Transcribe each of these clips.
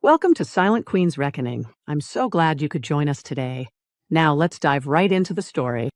Welcome to Silent Queen's Reckoning. I'm so glad you could join us today. Now let's dive right into the story.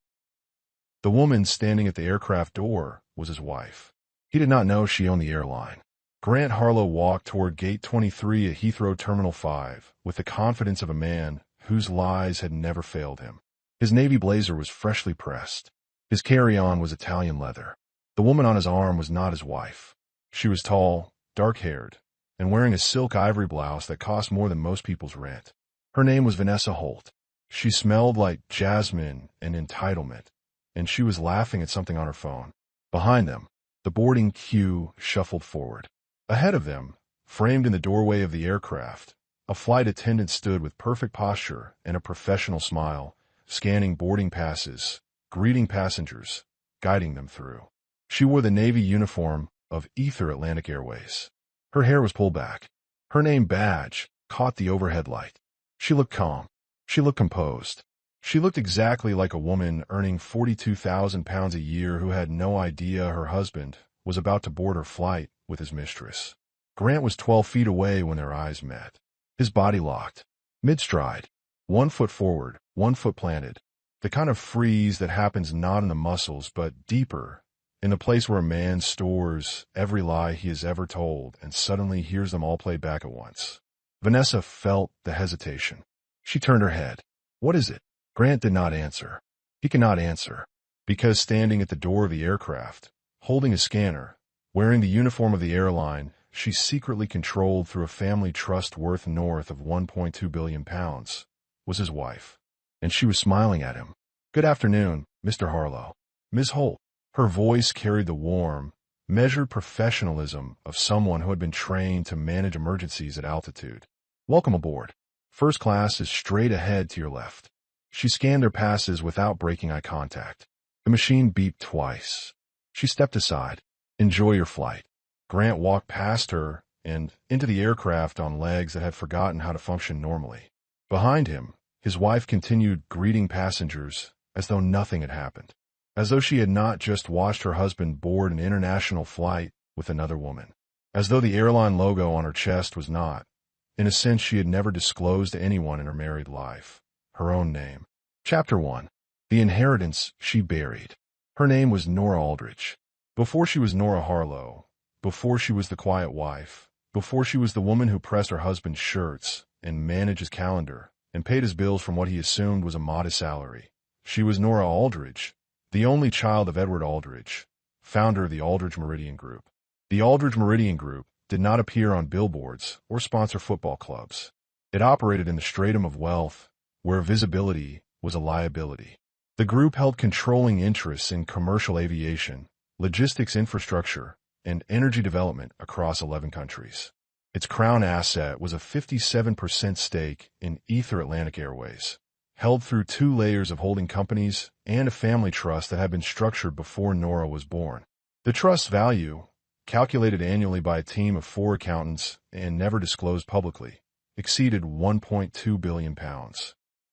The woman standing at the aircraft door was his wife. He did not know she owned the airline. Grant Harlow walked toward Gate 23 at Heathrow Terminal 5 with the confidence of a man whose lies had never failed him. His navy blazer was freshly pressed. His carry-on was Italian leather. The woman on his arm was not his wife. She was tall, dark-haired, and wearing a silk ivory blouse that cost more than most people's rent. Her name was Vanessa Holt. She smelled like jasmine and entitlement, and she was laughing at something on her phone. Behind them, the boarding queue shuffled forward. Ahead of them, framed in the doorway of the aircraft, a flight attendant stood with perfect posture and a professional smile, scanning boarding passes, greeting passengers, guiding them through. She wore the Navy uniform of Ether Atlantic Airways. Her hair was pulled back. Her name badge caught the overhead light. She looked calm. She looked composed. She looked exactly like a woman earning £42,000 a year who had no idea her husband was about to board her flight with his mistress. Grant was 12 feet away when their eyes met. His body locked. Mid-stride. 1 foot forward, 1 foot planted. The kind of freeze that happens not in the muscles but deeper, in the place where a man stores every lie he has ever told and suddenly hears them all played back at once. Vanessa felt the hesitation. She turned her head. "What is it?" Grant did not answer. He could not answer, because standing at the door of the aircraft, holding a scanner, wearing the uniform of the airline she secretly controlled through a family trust worth north of £1.2 billion, was his wife. And she was smiling at him. "Good afternoon, Mr. Harlow." "Ms. Holt." Her voice carried the warm, measured professionalism of someone who had been trained to manage emergencies at altitude. "Welcome aboard. First class is straight ahead to your left." She scanned their passes without breaking eye contact. The machine beeped twice. She stepped aside. "Enjoy your flight." Grant walked past her and into the aircraft on legs that had forgotten how to function normally. Behind him, his wife continued greeting passengers as though nothing had happened, as though she had not just watched her husband board an international flight with another woman, as though the airline logo on her chest was not, in a sense she had never disclosed to anyone in her married life, her own name. Chapter 1. The Inheritance She Buried. Her name was Nora Aldridge. Before she was Nora Harlow, before she was the quiet wife, before she was the woman who pressed her husband's shirts and managed his calendar and paid his bills from what he assumed was a modest salary, she was Nora Aldridge, the only child of Edward Aldridge, founder of the Aldridge Meridian Group. The Aldridge Meridian Group did not appear on billboards or sponsor football clubs. It operated in the stratum of wealth, where visibility was a liability. The group held controlling interests in commercial aviation, logistics infrastructure, and energy development across 11 countries. Its crown asset was a 57% stake in Ether Atlantic Airways, held through 2 layers of holding companies and a family trust that had been structured before Nora was born. The trust's value, calculated annually by a team of 4 accountants and never disclosed publicly, exceeded £1.2 billion.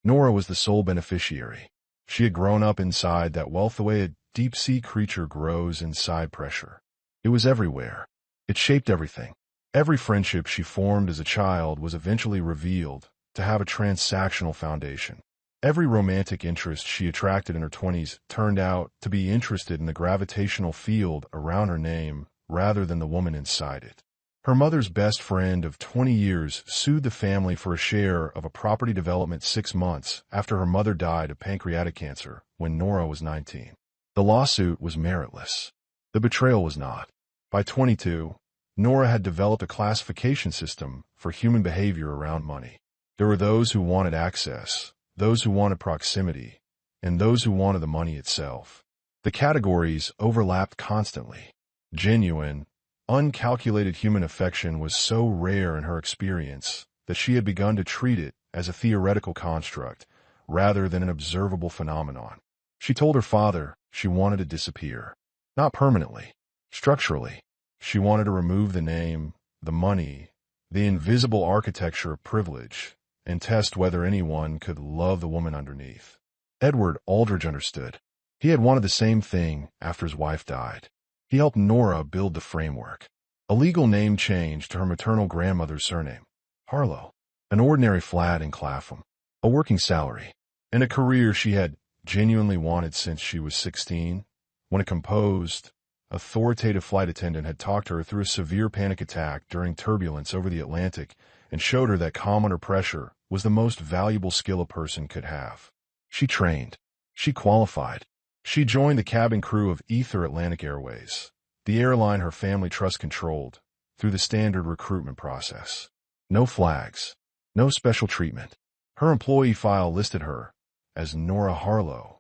Nora was the sole beneficiary. She had grown up inside that wealth the way a deep-sea creature grows inside pressure. It was everywhere. It shaped everything. Every friendship she formed as a child was eventually revealed to have a transactional foundation. Every romantic interest she attracted in her 20s turned out to be interested in the gravitational field around her name rather than the woman inside it. Her mother's best friend of 20 years sued the family for a share of a property development 6 months after her mother died of pancreatic cancer when Nora was 19. The lawsuit was meritless. The betrayal was not. By 22, Nora had developed a classification system for human behavior around money. There were those who wanted access, those who wanted proximity, and those who wanted the money itself. The categories overlapped constantly. Genuine, uncalculated human affection was so rare in her experience that she had begun to treat it as a theoretical construct rather than an observable phenomenon. She told her father she wanted to disappear. Not permanently, structurally. She wanted to remove the name, the money, the invisible architecture of privilege, and test whether anyone could love the woman underneath. Edward Aldridge understood. He had wanted the same thing after his wife died. He helped Nora build the framework. A legal name change to her maternal grandmother's surname. Harlow. An ordinary flat in Clapham. A working salary. And a career she had genuinely wanted since she was 16, when a composed, authoritative flight attendant had talked her through a severe panic attack during turbulence over the Atlantic and showed her that calm under pressure was the most valuable skill a person could have. She trained. She qualified. She joined the cabin crew of Ether Atlantic Airways, the airline her family trust-controlled, through the standard recruitment process. No flags. No special treatment. Her employee file listed her as Nora Harlow,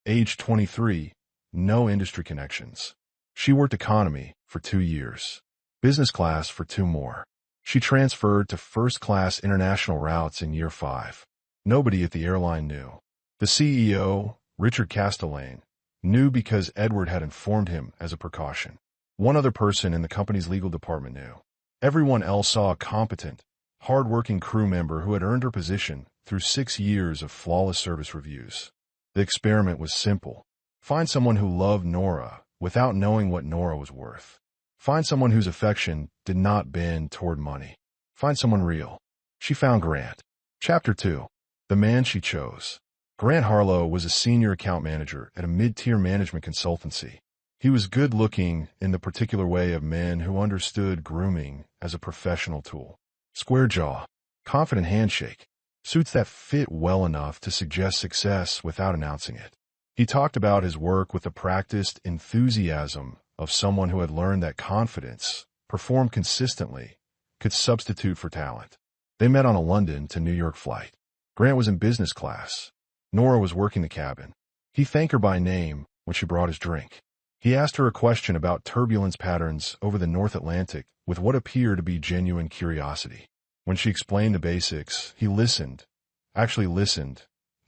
age 23, no industry connections. She worked economy for 2 years, business class for 2 more. She transferred to first-class international routes in year 5. Nobody at the airline knew. The CEO, Richard Castellane, knew because Edward had informed him as a precaution. One other person in the company's legal department knew. Everyone else saw a competent, hard-working crew member who had earned her position through 6 years of flawless service reviews. The experiment was simple. Find someone who loved Nora without knowing what Nora was worth. Find someone whose affection did not bend toward money. Find someone real. She found Grant. Chapter 2. The man she chose. Grant Harlow was a senior account manager at a mid-tier management consultancy. He was good-looking in the particular way of men who understood grooming as a professional tool. Square jaw, confident handshake, suits that fit well enough to suggest success without announcing it. He talked about his work with the practiced enthusiasm of someone who had learned that confidence, performed consistently, could substitute for talent. They met on a London to New York flight. Grant was in business class. Nora was working the cabin. He thanked her by name when she brought his drink. He asked her a question about turbulence patterns over the North Atlantic with what appeared to be genuine curiosity. When she explained the basics, he listened,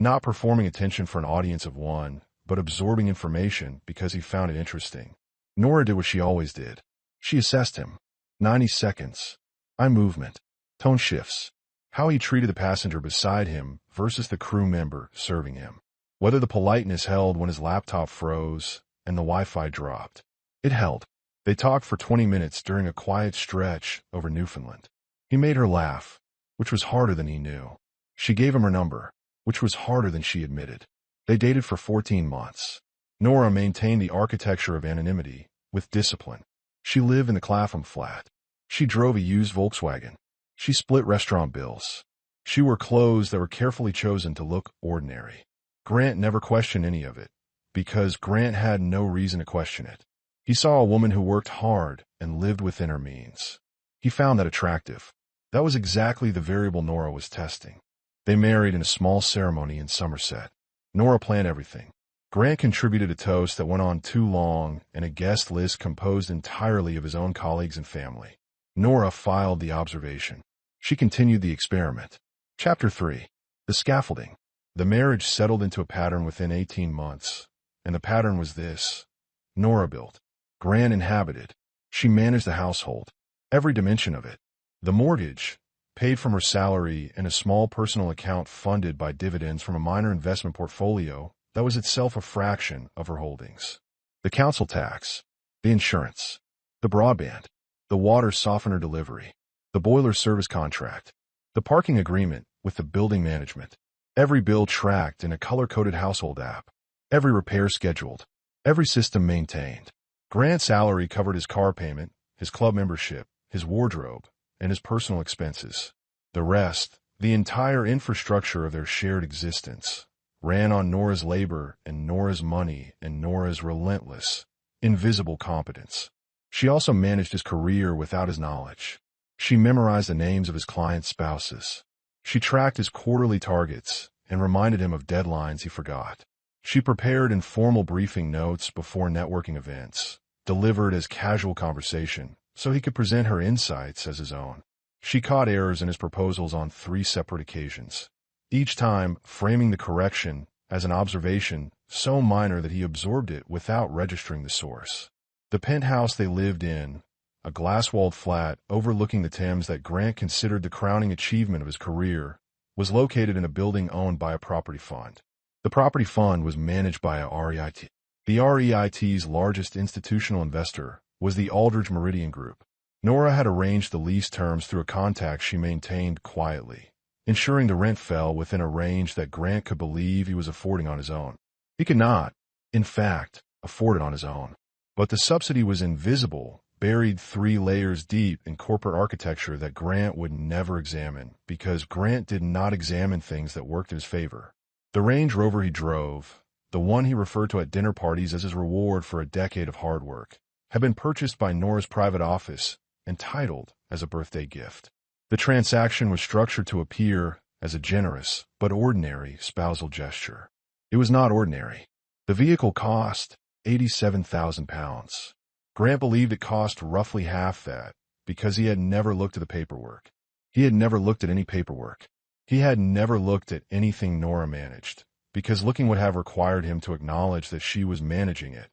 not performing attention for an audience of one, but absorbing information because he found it interesting. Nora did what she always did. She assessed him. 90 seconds. Eye movement. Tone shifts. How he treated the passenger beside him versus the crew member serving him. Whether the politeness held when his laptop froze and the Wi-Fi dropped. It held. They talked for 20 minutes during a quiet stretch over Newfoundland. He made her laugh, which was harder than he knew. She gave him her number, which was harder than she admitted. They dated for 14 months. Nora maintained the architecture of anonymity with discipline. She lived in the Clapham flat. She drove a used Volkswagen. She split restaurant bills. She wore clothes that were carefully chosen to look ordinary. Grant never questioned any of it, because Grant had no reason to question it. He saw a woman who worked hard and lived within her means. He found that attractive. That was exactly the variable Nora was testing. They married in a small ceremony in Somerset. Nora planned everything. Grant contributed a toast that went on too long and a guest list composed entirely of his own colleagues and family. Nora filed the observation. She continued the experiment. Chapter 3. The scaffolding. The marriage settled into a pattern within 18 months, and the pattern was this. Nora built. Grant inhabited. She managed the household, every dimension of it. The mortgage, paid from her salary, and a small personal account funded by dividends from a minor investment portfolio that was itself a fraction of her holdings. The council tax, the insurance, the broadband, the water softener delivery, the boiler service contract, the parking agreement with the building management, every bill tracked in a color-coded household app, every repair scheduled, every system maintained. Grant's salary covered his car payment, his club membership, his wardrobe, and his personal expenses. The rest, the entire infrastructure of their shared existence, ran on Nora's labor and Nora's money and Nora's relentless, invisible competence. She also managed his career without his knowledge. She memorized the names of his clients' spouses. She tracked his quarterly targets and reminded him of deadlines he forgot. She prepared informal briefing notes before networking events, delivered as casual conversation, so he could present her insights as his own. She caught errors in his proposals on 3 separate occasions, each time framing the correction as an observation so minor that he absorbed it without registering the source. The penthouse they lived in, a glass-walled flat overlooking the Thames that Grant considered the crowning achievement of his career, was located in a building owned by a property fund. The property fund was managed by a REIT. The REIT's largest institutional investor was the Aldridge Meridian Group, Nora had arranged the lease terms through a contact she maintained quietly, ensuring the rent fell within a range that Grant could believe he was affording on his own. He could not, in fact, afford it on his own. But the subsidy was invisible, buried 3 layers deep in corporate architecture that Grant would never examine, because Grant did not examine things that worked in his favor. The Range Rover he drove, the one he referred to at dinner parties as his reward for a decade of hard work, had been purchased by Nora's private office and titled as a birthday gift. The transaction was structured to appear as a generous but ordinary spousal gesture. It was not ordinary. The vehicle cost £87,000. Grant believed it cost roughly half that because he had never looked at the paperwork. He had never looked at any paperwork. He had never looked at anything Nora managed, because looking would have required him to acknowledge that she was managing it,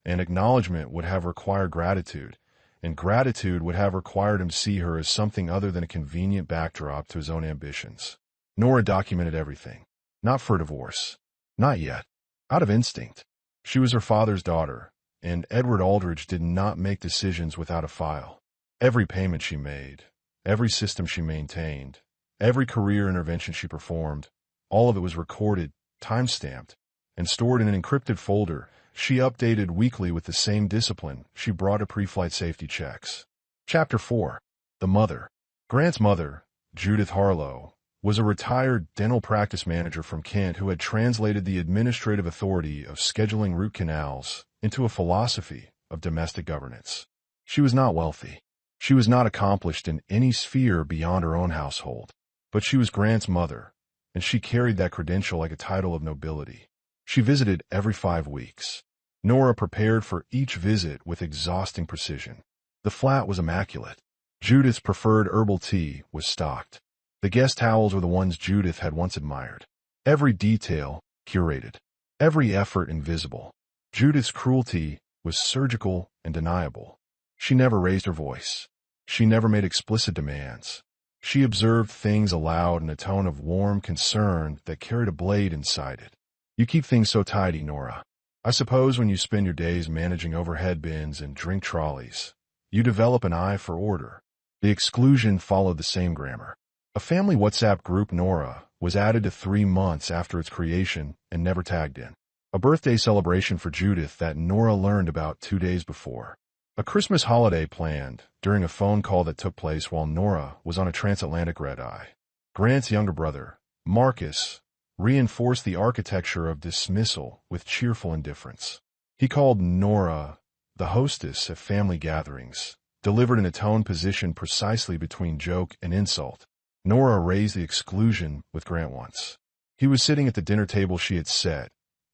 and acknowledgement would have required gratitude, and gratitude would have required him to see her as something other than a convenient backdrop to his own ambitions. Nora documented everything. Not for divorce. Not yet. Out of instinct. She was her father's daughter, and Edward Aldridge did not make decisions without a file. Every payment she made, every system she maintained, every career intervention she performed, all of it was recorded, time-stamped, and stored in an encrypted folder she updated weekly with the same discipline she brought to pre-flight safety checks. Chapter 4. The Mother. Grant's mother, Judith Harlow, was a retired dental practice manager from Kent who had translated the administrative authority of scheduling root canals into a philosophy of domestic governance. She was not wealthy. She was not accomplished in any sphere beyond her own household. But she was Grant's mother, and she carried that credential like a title of nobility. She visited every 5 weeks. Nora prepared for each visit with exhausting precision. The flat was immaculate. Judith's preferred herbal tea was stocked. The guest towels were the ones Judith had once admired. Every detail curated. Every effort invisible. Judith's cruelty was surgical and deniable. She never raised her voice. She never made explicit demands. She observed things aloud in a tone of warm concern that carried a blade inside it. You keep things so tidy, Nora. I suppose when you spend your days managing overhead bins and drink trolleys, you develop an eye for order. The exclusion followed the same grammar. A family WhatsApp group, Nora, was added to 3 months after its creation and never tagged in. A birthday celebration for Judith that Nora learned about 2 days before. A Christmas holiday planned during a phone call that took place while Nora was on a transatlantic red-eye. Grant's younger brother, Marcus, reinforced the architecture of dismissal with cheerful indifference. He called Nora the hostess at family gatherings, delivered in a tone positioned precisely between joke and insult. Nora raised the exclusion with Grant once. He was sitting at the dinner table she had set,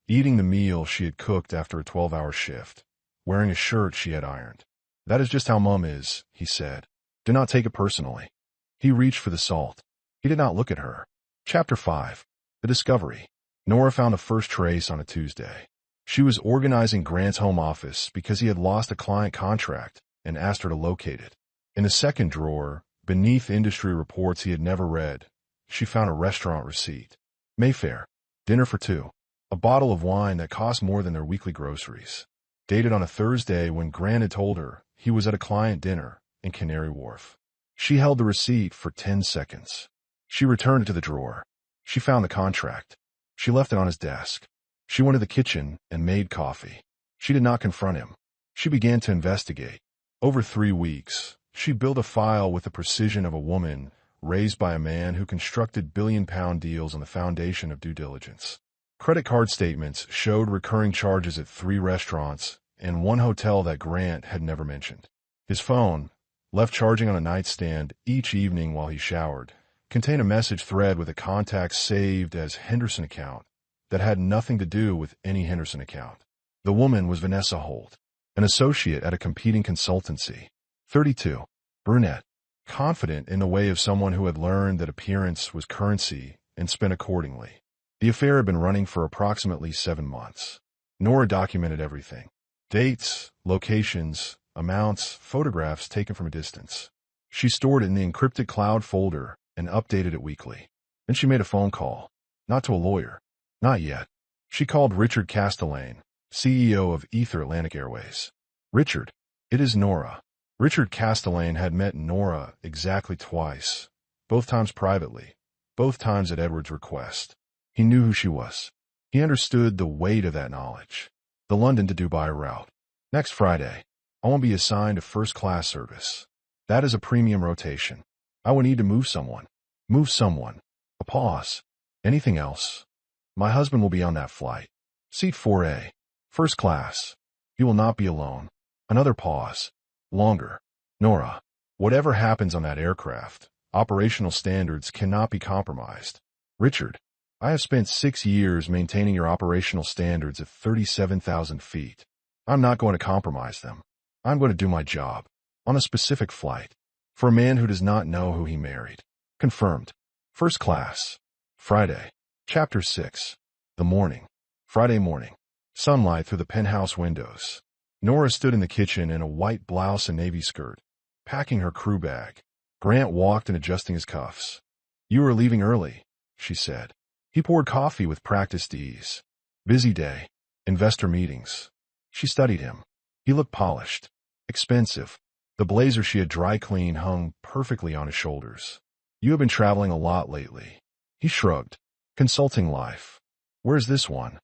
eating the meal she had cooked after a 12-hour shift, wearing a shirt she had ironed. "That is just how Mum is," he said. "Do not take it personally." He reached for the salt. He did not look at her. Chapter 5. The Discovery. Nora found a first trace on a Tuesday. She was organizing Grant's home office because he had lost a client contract and asked her to locate it. In the second drawer, beneath industry reports he had never read, she found a restaurant receipt. Mayfair. Dinner for 2. A bottle of wine that cost more than their weekly groceries. Dated on a Thursday when Grant had told her he was at a client dinner in Canary Wharf. She held the receipt for 10 seconds. She returned it to the drawer. She found the contract. She left it on his desk. She went to the kitchen and made coffee. She did not confront him. She began to investigate. Over 3 weeks, she built a file with the precision of a woman raised by a man who constructed billion-pound deals on the foundation of due diligence. Credit card statements showed recurring charges at 3 restaurants and 1 hotel that Grant had never mentioned. His phone, left charging on a nightstand each evening while he showered, contained a message thread with a contact saved as Henderson account that had nothing to do with any Henderson account. The woman was Vanessa Holt, an associate at a competing consultancy. 32. Brunette. Confident in the way of someone who had learned that appearance was currency and spent accordingly. The affair had been running for approximately 7 months. Nora documented everything. Dates, locations, amounts, photographs taken from a distance. She stored it in the encrypted cloud folder and updated it weekly. Then she made a phone call. Not to a lawyer. Not yet. She called Richard Castellane, CEO of Ether Atlantic Airways. "Richard, it is Nora. Richard Castellane had met Nora exactly twice, both times privately, both times at Edward's request. He knew who she was. He understood the weight of that knowledge. The London to Dubai route. Next Friday, I won't be assigned a first-class service. That is a premium rotation. I will need to move someone. Move someone. A pause. Anything else? My husband will be on that flight. Seat 4A. First class. He will not be alone. Another pause. Longer. Nora. Whatever happens on that aircraft, operational standards cannot be compromised. Richard. I have spent 6 years maintaining your operational standards at 37,000 feet. I'm not going to compromise them. I'm going to do my job. On a specific flight. For a man who does not know who he married. Confirmed. First class. Friday. Chapter 6. The morning. Friday morning. Sunlight through the penthouse windows. Nora stood in the kitchen in a white blouse and navy skirt, packing her crew bag. Grant walked and adjusting his cuffs. You are leaving early, she said. He poured coffee with practiced ease. Busy day. Investor meetings. She studied him. He looked polished. Expensive. The blazer she had dry cleaned hung perfectly on his shoulders. You have been traveling a lot lately. He shrugged. Consulting life. Where's this one?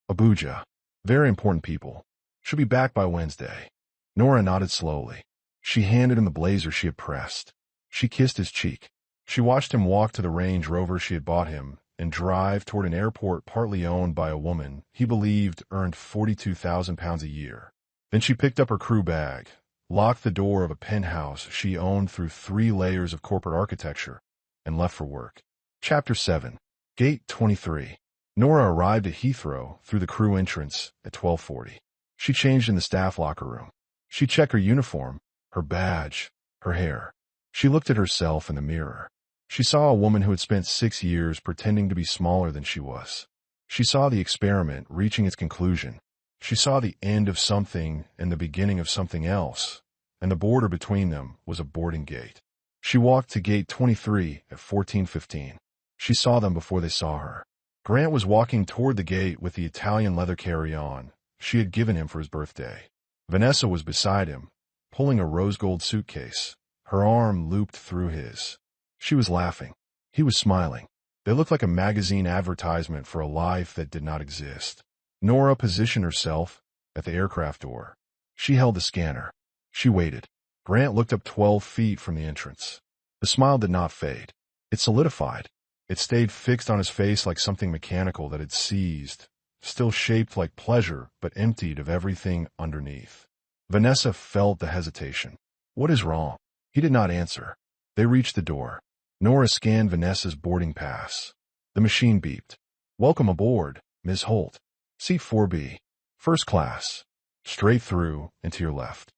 Abuja. Very important people. Should be back by Wednesday. Nora nodded slowly. She handed him the blazer she had pressed. She kissed his cheek. She watched him walk to the Range Rover she had bought him and drive toward an airport partly owned by a woman he believed earned £42,000 a year. Then she picked up her crew bag, locked the door of a penthouse she owned through 3 layers of corporate architecture, and left for work. Chapter 7. Gate 23. Nora arrived at Heathrow through the crew entrance at 12:40. She changed in the staff locker room. She checked her uniform, her badge, her hair. She looked at herself in the mirror. She saw a woman who had spent 6 years pretending to be smaller than she was. She saw the experiment reaching its conclusion. She saw the end of something and the beginning of something else, and the border between them was a boarding gate. She walked to gate 23 at 14:15. She saw them before they saw her. Grant was walking toward the gate with the Italian leather carry-on she had given him for his birthday. Vanessa was beside him, pulling a rose-gold suitcase, her arm looped through his. She was laughing. He was smiling. They looked like a magazine advertisement for a life that did not exist. Nora positioned herself at the aircraft door. She held the scanner. She waited. Grant looked up 12 feet from the entrance. The smile did not fade. It solidified. It stayed fixed on his face like something mechanical that had seized, still shaped like pleasure but emptied of everything underneath. Vanessa felt the hesitation. What is wrong? He did not answer. They reached the door. Nora scanned Vanessa's boarding pass. The machine beeped. Welcome aboard, Ms. Holt. Seat 4B. First class. Straight through and to your left.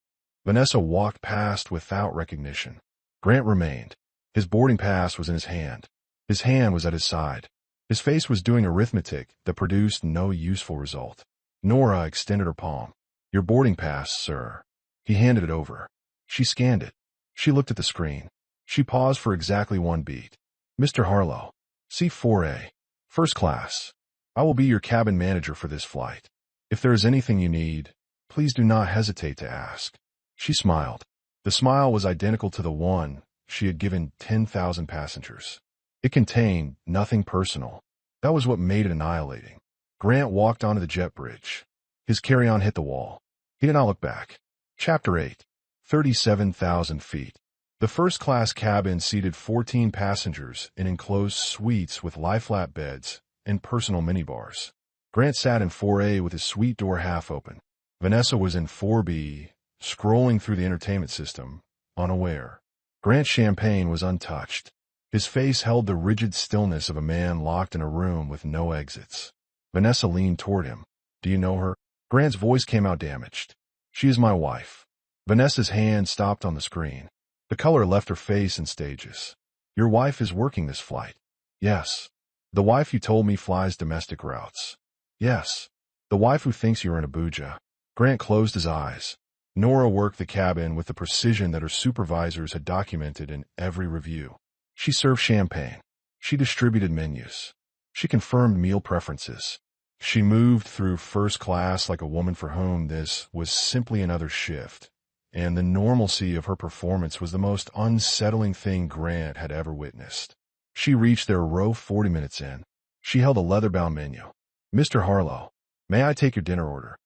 Vanessa walked past without recognition. Grant remained. His boarding pass was in his hand. His hand was at his side. His face was doing arithmetic that produced no useful result. Nora extended her palm. Your boarding pass, sir. He handed it over. She scanned it. She looked at the screen. She paused for exactly 1 beat. Mr. Harlow. Seat 4A. First class. I will be your cabin manager for this flight. If there is anything you need, please do not hesitate to ask. She smiled. The smile was identical to the one she had given 10,000 passengers. It contained nothing personal. That was what made it annihilating. Grant walked onto the jet bridge. His carry-on hit the wall. He did not look back. Chapter 8. 37,000 feet. The first-class cabin seated 14 passengers in enclosed suites with lie-flat beds and personal minibars. Grant sat in 4A with his suite door half open. Vanessa was in 4B, scrolling through the entertainment system, unaware. Grant's champagne was untouched. His face held the rigid stillness of a man locked in a room with no exits. Vanessa leaned toward him. Do you know her? Grant's voice came out damaged. She is my wife. Vanessa's hand stopped on the screen. The color left her face in stages. Your wife is working this flight. Yes. The wife you told me flies domestic routes. Yes. The wife who thinks you are in Abuja. Grant closed his eyes. Nora worked the cabin with the precision that her supervisors had documented in every review. She served champagne. She distributed menus. She confirmed meal preferences. She moved through first class like a woman for whom this was simply another shift, and the normalcy of her performance was the most unsettling thing Grant had ever witnessed. She reached their row 40 minutes in. She held a leather-bound menu. "Mr. Harlow, may I take your dinner order?"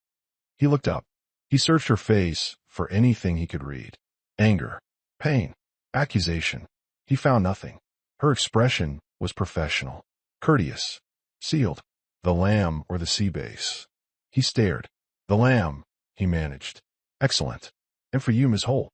He looked up. He searched her face for anything he could read. Anger, pain, accusation. He found nothing. Her expression was professional, courteous, sealed. The lamb or the sea base? He stared. "The lamb," he managed. "Excellent. And for you, Miss Holt?"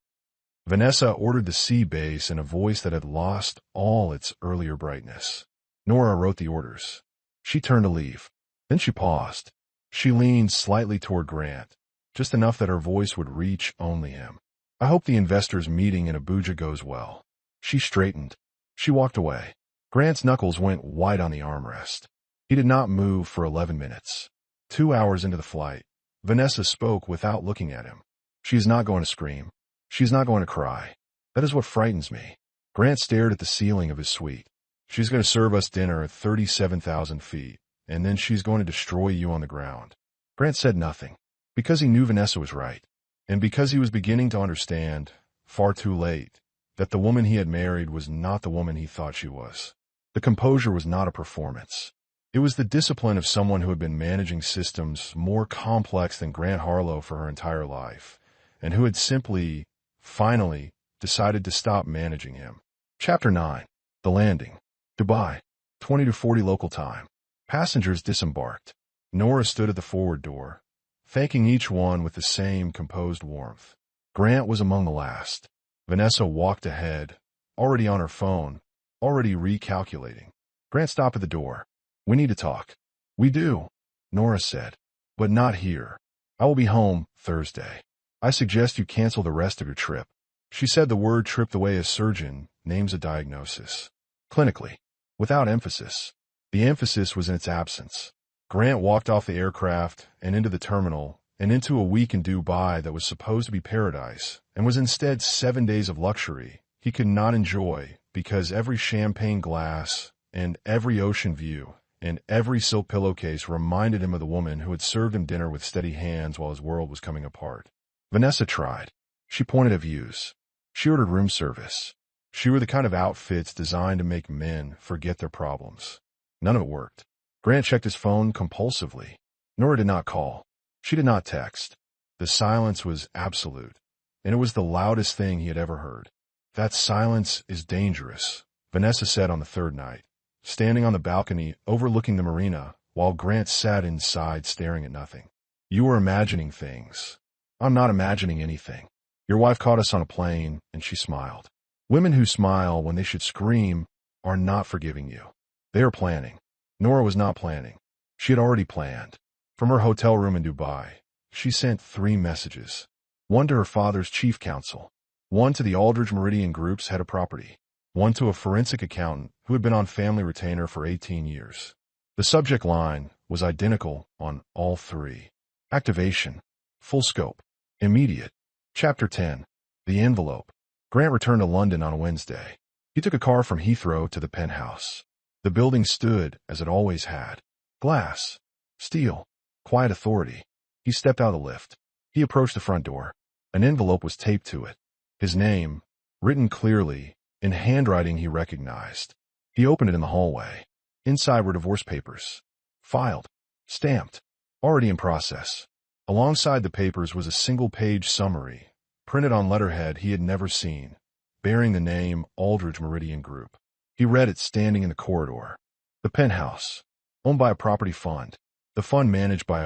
Vanessa ordered the sea base in a voice that had lost all its earlier brightness. Nora wrote the orders. She turned to leave. Then she paused. She leaned slightly toward Grant, just enough that her voice would reach only him. "I hope the investors' meeting in Abuja goes well." She straightened. She walked away. Grant's knuckles went white on the armrest. He did not move for 11 minutes. 2 hours into the flight, Vanessa spoke without looking at him. "She is not going to scream. She is not going to cry. That is what frightens me." Grant stared at the ceiling of his suite. "She's going to serve us dinner at 37,000 feet, and then she's going to destroy you on the ground." Grant said nothing, because he knew Vanessa was right, and because he was beginning to understand, far too late, that the woman he had married was not the woman he thought she was. The composure was not a performance. It was the discipline of someone who had been managing systems more complex than Grant Harlow for her entire life, and who had simply, finally, decided to stop managing him. Chapter 9. The Landing. Dubai. 20 to 40 local time. Passengers disembarked. Nora stood at the forward door, thanking each one with the same composed warmth. Grant was among the last. Vanessa walked ahead, already on her phone, already recalculating. Grant stopped at the door. "We need to talk." "We do," Nora said. "But not here. I will be home Thursday. I suggest you cancel the rest of your trip." She said the word trip the way a surgeon names a diagnosis. Clinically, without emphasis. The emphasis was in its absence. Grant walked off the aircraft and into the terminal and into a week in Dubai that was supposed to be paradise and was instead 7 days of luxury he could not enjoy because every champagne glass and every ocean view and every silk pillowcase reminded him of the woman who had served him dinner with steady hands while his world was coming apart. Vanessa tried. She pointed at views. She ordered room service. She wore the kind of outfits designed to make men forget their problems. None of it worked. Grant checked his phone compulsively. Nora did not call. She did not text. The silence was absolute, and it was the loudest thing he had ever heard. "That silence is dangerous," Vanessa said on the third night, standing on the balcony overlooking the marina while Grant sat inside staring at nothing. "You are imagining things." "I'm not imagining anything. Your wife caught us on a plane, and she smiled." Women who smile when they should scream are not forgiving you. They are planning. Nora was not planning. She had already planned. From her hotel room in Dubai, she sent 3 messages. One to her father's chief counsel. One to the Aldridge Meridian Group's head of property. One to a forensic accountant who had been on family retainer for 18 years. The subject line was identical on all 3. Activation. Full scope. Immediate. Chapter 10. The Envelope. Grant returned to London on a Wednesday. He took a car from Heathrow to the penthouse. The building stood as it always had. Glass. Steel. Quiet authority. He stepped out of the lift. He approached the front door. An envelope was taped to it. His name, written clearly, in handwriting he recognized. He opened it in the hallway. Inside were divorce papers. Filed. Stamped. Already in process. Alongside the papers was a single-page summary, printed on letterhead he had never seen, bearing the name Aldridge Meridian Group. He read it standing in the corridor. The penthouse, owned by a property fund. The fund managed by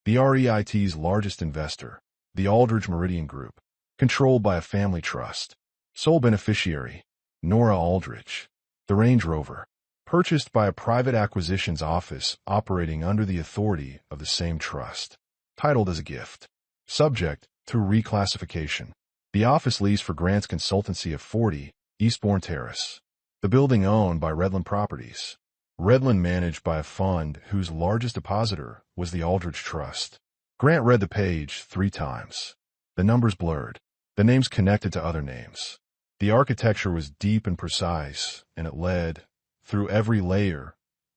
the REIT's largest investor, the Aldridge Meridian Group. Controlled by a family trust. Sole beneficiary, Nora Aldridge. The Range Rover. Purchased by a private acquisitions office operating under the authority of the same trust. Titled as a gift. Subject to reclassification. The office lease for Grant's consultancy of 40 Eastbourne Terrace. The building owned by Redland Properties. Redland managed by a fund whose largest depositor was the Aldridge Trust. Grant read the page 3 times. The numbers blurred. The names connected to other names. The architecture was deep and precise, and it led, through every layer,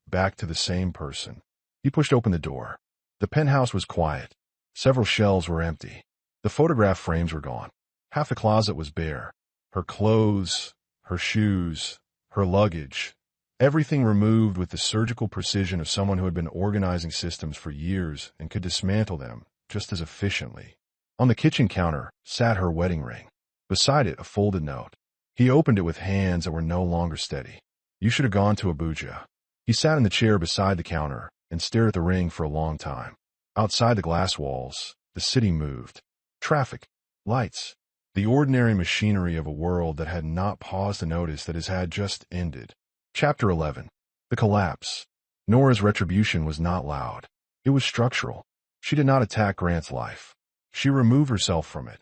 back to the same person. He pushed open the door. The penthouse was quiet. Several shelves were empty. The photograph frames were gone. Half the closet was bare. Her clothes, her shoes, her luggage, everything removed with the surgical precision of someone who had been organizing systems for years and could dismantle them just as efficiently. On the kitchen counter sat her wedding ring. Beside it, a folded note. He opened it with hands that were no longer steady. "You should have gone to Abuja." He sat in the chair beside the counter and stared at the ring for a long time. Outside the glass walls, the city moved. Traffic, lights, the ordinary machinery of a world that had not paused to notice that it had just ended. Chapter 11. The Collapse. Nora's retribution was not loud. It was structural. She did not attack Grant's life. She removed herself from it,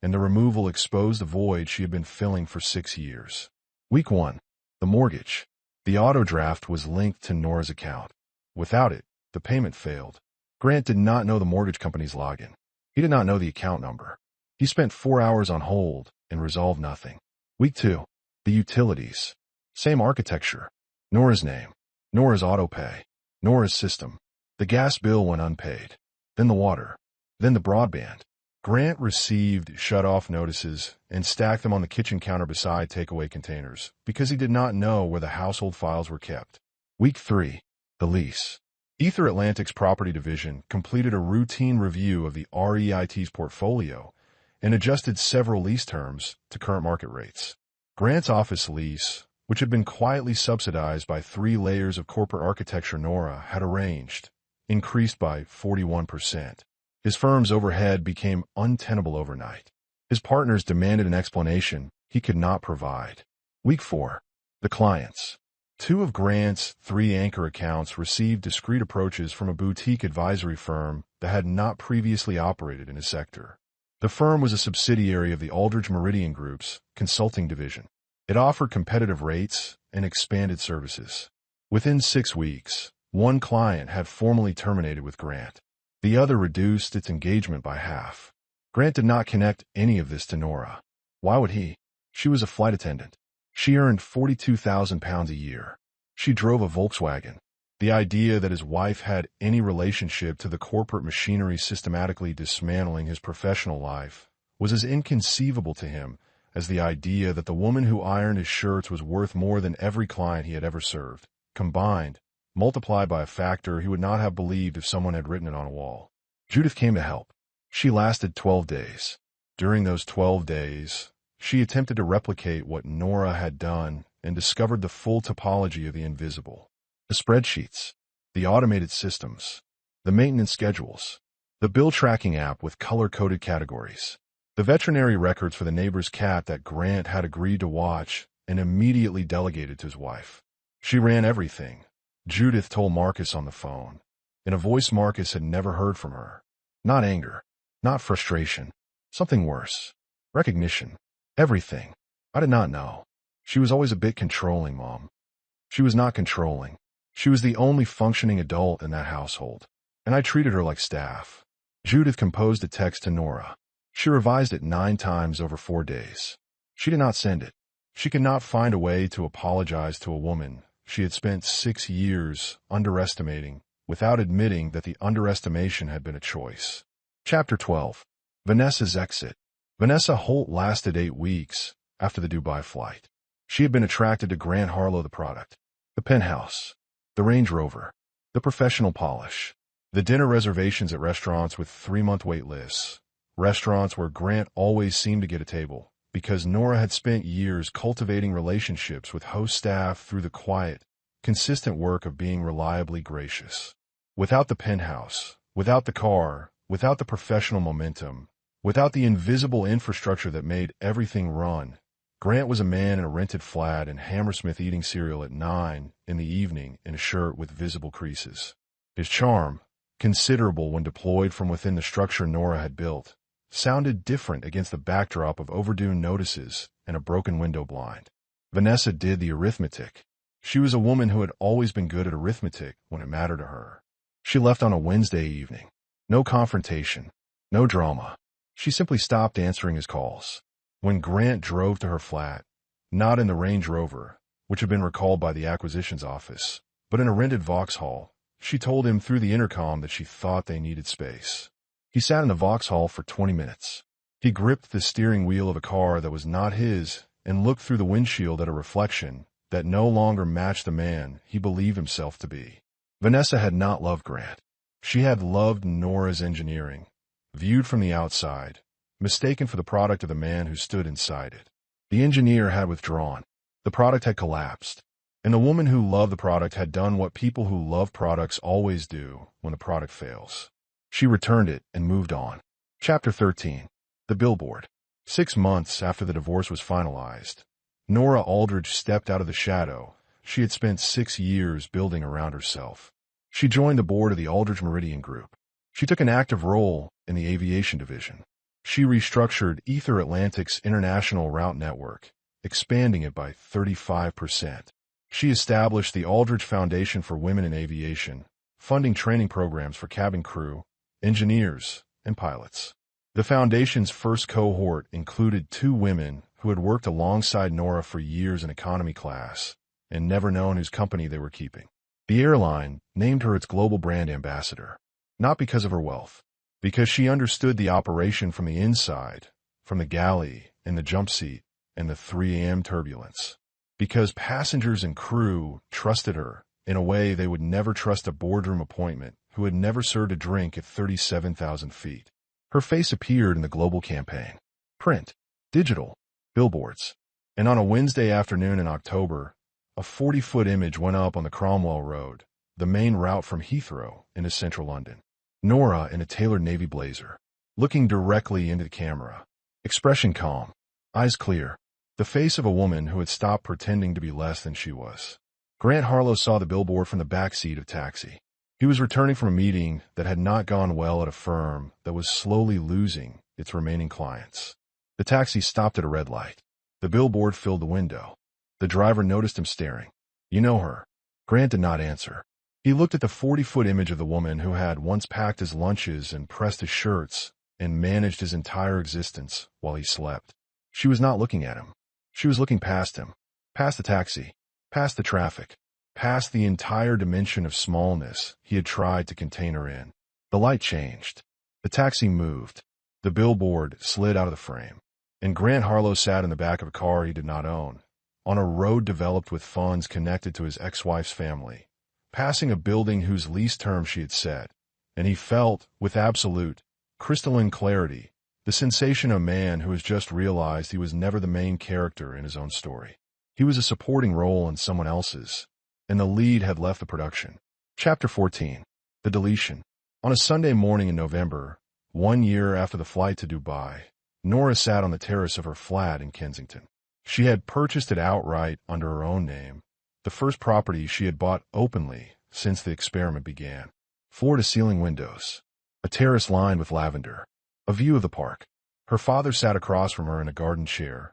and the removal exposed the void she had been filling for 6 years. Week 1. The mortgage. The auto draft was linked to Nora's account. Without it, the payment failed. Grant did not know the mortgage company's login. He did not know the account number. He spent 4 hours on hold and resolved nothing. Week 2. The utilities. Same architecture. Nora's name. Nora's autopay. Nora's system. The gas bill went unpaid. Then the water. Then the broadband. Grant received shut-off notices and stacked them on the kitchen counter beside takeaway containers because he did not know where the household files were kept. Week 3. The lease. Ether Atlantic's property division completed a routine review of the REIT's portfolio and adjusted several lease terms to current market rates. Grant's office lease, which had been quietly subsidized by 3 layers of corporate architecture Nora had arranged, increased by 41%. His firm's overhead became untenable overnight. His partners demanded an explanation he could not provide. Week 4. The clients. 2 of Grant's 3 anchor accounts received discreet approaches from a boutique advisory firm that had not previously operated in his sector. The firm was a subsidiary of the Aldridge Meridian Group's consulting division. It offered competitive rates and expanded services. Within 6 weeks, 1 client had formally terminated with Grant. The other reduced its engagement by half. Grant did not connect any of this to Nora. Why would he? She was a flight attendant. She earned £42,000 a year. She drove a Volkswagen. The idea that his wife had any relationship to the corporate machinery systematically dismantling his professional life was as inconceivable to him as the idea that the woman who ironed his shirts was worth more than every client he had ever served, combined, multiplied by a factor he would not have believed if someone had written it on a wall. Judith came to help. She lasted 12 days. During those 12 days, she attempted to replicate what Nora had done and discovered the full topology of the invisible. The spreadsheets, the automated systems, the maintenance schedules, the bill tracking app with color-coded categories, the veterinary records for the neighbor's cat that Grant had agreed to watch and immediately delegated to his wife. She ran everything, Judith told Marcus on the phone, in a voice Marcus had never heard from her. Not anger, not frustration, something worse. Recognition. Everything. I did not know. She was always a bit controlling, Mom. She was not controlling. She was the only functioning adult in that household, and I treated her like staff. Judith composed a text to Nora. She revised it 9 times over 4 days. She did not send it. She could not find a way to apologize to a woman she had spent 6 years underestimating without admitting that the underestimation had been a choice. Chapter 12. Vanessa's exit. Vanessa Holt lasted 8 weeks after the Dubai flight. She had been attracted to Grant Harlow, the product, the penthouse, the Range Rover, the professional polish, the dinner reservations at restaurants with 3-month wait lists, restaurants where Grant always seemed to get a table, because Nora had spent years cultivating relationships with host staff through the quiet, consistent work of being reliably gracious. Without the penthouse, without the car, without the professional momentum, without the invisible infrastructure that made everything run, Grant was a man in a rented flat in Hammersmith eating cereal at 9 in the evening in a shirt with visible creases. His charm, considerable when deployed from within the structure Nora had built, sounded different against the backdrop of overdue notices and a broken window blind. Vanessa did the arithmetic. She was a woman who had always been good at arithmetic when it mattered to her. She left on a Wednesday evening. No confrontation, no drama. She simply stopped answering his calls. When Grant drove to her flat, not in the Range Rover, which had been recalled by the acquisitions office, but in a rented Vauxhall, she told him through the intercom that she thought they needed space. He sat in the Vauxhall for 20 minutes. He gripped the steering wheel of a car that was not his and looked through the windshield at a reflection that no longer matched the man he believed himself to be. Vanessa had not loved Grant. She had loved Nora's engineering, viewed from the outside, mistaken for the product of the man who stood inside it. The engineer had withdrawn. The product had collapsed. And the woman who loved the product had done what people who love products always do when the product fails. She returned it and moved on. Chapter 13. The Billboard. 6 months after the divorce was finalized, Nora Aldridge stepped out of the shadow she had spent 6 years building around herself. She joined the board of the Aldridge Meridian Group. She took an active role in the aviation division. She restructured Ether Atlantic's international route network, expanding it by 35%. She established the Aldridge Foundation for Women in Aviation, funding training programs for cabin crew, engineers, and pilots. The foundation's first cohort included 2 women who had worked alongside Nora for years in economy class and never known whose company they were keeping. The airline named her its global brand ambassador, not because of her wealth, because she understood the operation from the inside, from the galley and the jump seat and the 3 a.m. turbulence. Because passengers and crew trusted her in a way they would never trust a boardroom appointment who had never served a drink at 37,000 feet. Her face appeared in the global campaign. Print, digital, billboards. And on a Wednesday afternoon in October, a 40-foot image went up on the Cromwell Road, the main route from Heathrow into central London. Nora in a tailored navy blazer, looking directly into the camera. Expression calm, eyes clear. The face of a woman who had stopped pretending to be less than she was. Grant Harlow saw the billboard from the back seat of taxi. He was returning from a meeting that had not gone well at a firm that was slowly losing its remaining clients. The taxi stopped at a red light. The billboard filled the window. The driver noticed him staring. "You know her?" Grant did not answer. He looked at the 40-foot image of the woman who had once packed his lunches and pressed his shirts and managed his entire existence while he slept. She was not looking at him. She was looking past him, past the taxi, past the traffic, past the entire dimension of smallness he had tried to contain her in. The light changed. The taxi moved. The billboard slid out of the frame. And Grant Harlow sat in the back of a car he did not own, on a road developed with funds connected to his ex-wife's family, passing a building whose lease term she had set, and he felt, with absolute, crystalline clarity, the sensation of a man who has just realized he was never the main character in his own story. He was a supporting role in someone else's, and the lead had left the production. Chapter 14. The Deletion. On a Sunday morning in November, 1 year after the flight to Dubai, Nora sat on the terrace of her flat in Kensington. She had purchased it outright under her own name, the first property she had bought openly since the experiment began. Floor-to-ceiling windows, a terrace lined with lavender, a view of the park. Her father sat across from her in a garden chair,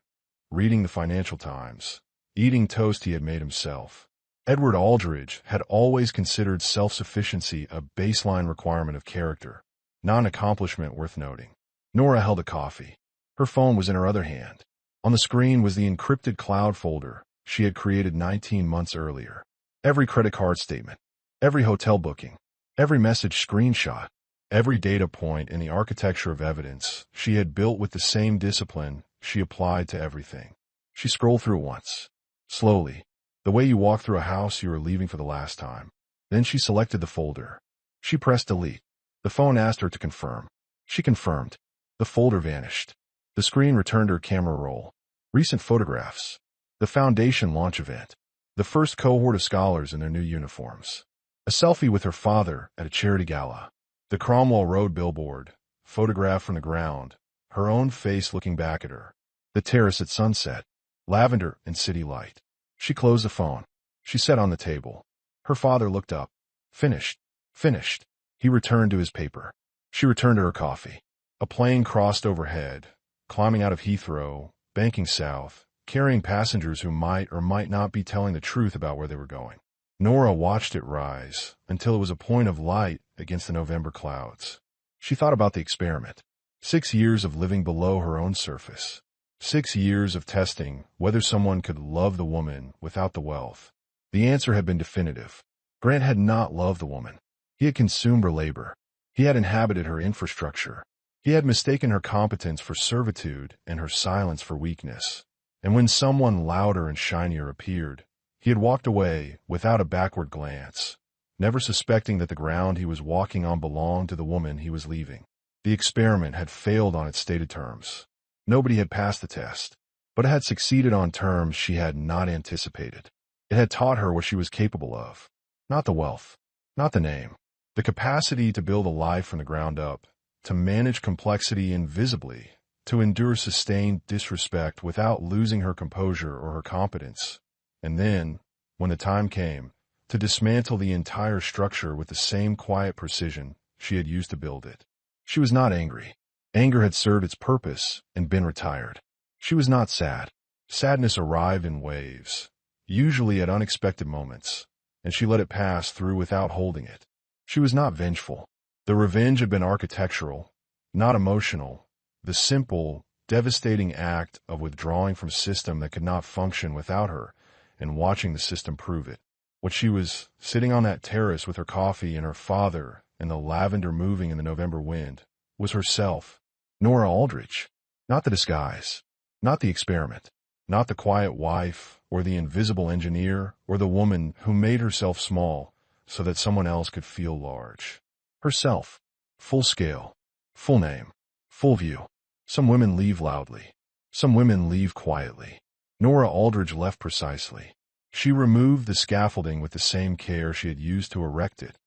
reading the Financial Times, eating toast he had made himself. Edward Aldridge had always considered self-sufficiency a baseline requirement of character, not an accomplishment worth noting. Nora held a coffee. Her phone was in her other hand. On the screen was the encrypted cloud folder she had created 19 months earlier. Every credit card statement, every hotel booking, every message screenshot, every data point in the architecture of evidence she had built with the same discipline she applied to everything. She scrolled through it once, slowly, the way you walk through a house you are leaving for the last time. Then she selected the folder. She pressed delete. The phone asked her to confirm. She confirmed. The folder vanished. The screen returned her camera roll. Recent photographs. The foundation launch event. The first cohort of scholars in their new uniforms. A selfie with her father at a charity gala. The Cromwell Road billboard, photographed from the ground, her own face looking back at her. The terrace at sunset, lavender and city light. She closed the phone. She sat on the table. Her father looked up. Finished. Finished. He returned to his paper. She returned to her coffee. A plane crossed overhead, climbing out of Heathrow, banking south, carrying passengers who might or might not be telling the truth about where they were going. Nora watched it rise until it was a point of light against the November clouds. She thought about the experiment. 6 years of living below her own surface. 6 years of testing whether someone could love the woman without the wealth. The answer had been definitive. Grant had not loved the woman. He had consumed her labor. He had inhabited her infrastructure. He had mistaken her competence for servitude and her silence for weakness. And when someone louder and shinier appeared, he had walked away without a backward glance, never suspecting that the ground he was walking on belonged to the woman he was leaving. The experiment had failed on its stated terms. Nobody had passed the test, but it had succeeded on terms she had not anticipated. It had taught her what she was capable of. Not the wealth, not the name, the capacity to build a life from the ground up, to manage complexity invisibly, to endure sustained disrespect without losing her composure or her competence, and then, when the time came, to dismantle the entire structure with the same quiet precision she had used to build it. She was not angry. Anger had served its purpose and been retired. She was not sad. Sadness arrived in waves, usually at unexpected moments, and she let it pass through without holding it. She was not vengeful. The revenge had been architectural, not emotional, the simple, devastating act of withdrawing from a system that could not function without her and watching the system prove it. When she was sitting on that terrace with her coffee and her father and the lavender moving in the November wind, was herself, Nora Aldrich, not the disguise, not the experiment, not the quiet wife or the invisible engineer or the woman who made herself small so that someone else could feel large. Herself, full scale, full name, full view. Some women leave loudly. Some women leave quietly. Nora Aldrich left precisely. She removed the scaffolding with the same care she had used to erect it,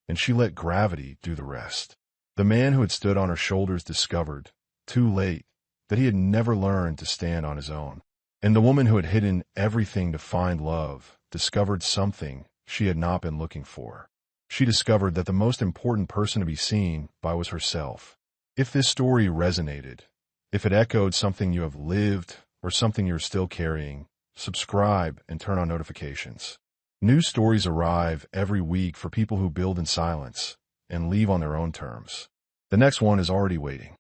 and she let gravity do the rest. The man who had stood on her shoulders discovered, too late, that he had never learned to stand on his own. And the woman who had hidden everything to find love discovered something she had not been looking for. She discovered that the most important person to be seen by was herself. If this story resonated, if it echoed something you have lived or something you're still carrying, subscribe and turn on notifications. New stories arrive every week for people who build in silence and leave on their own terms. The next one is already waiting.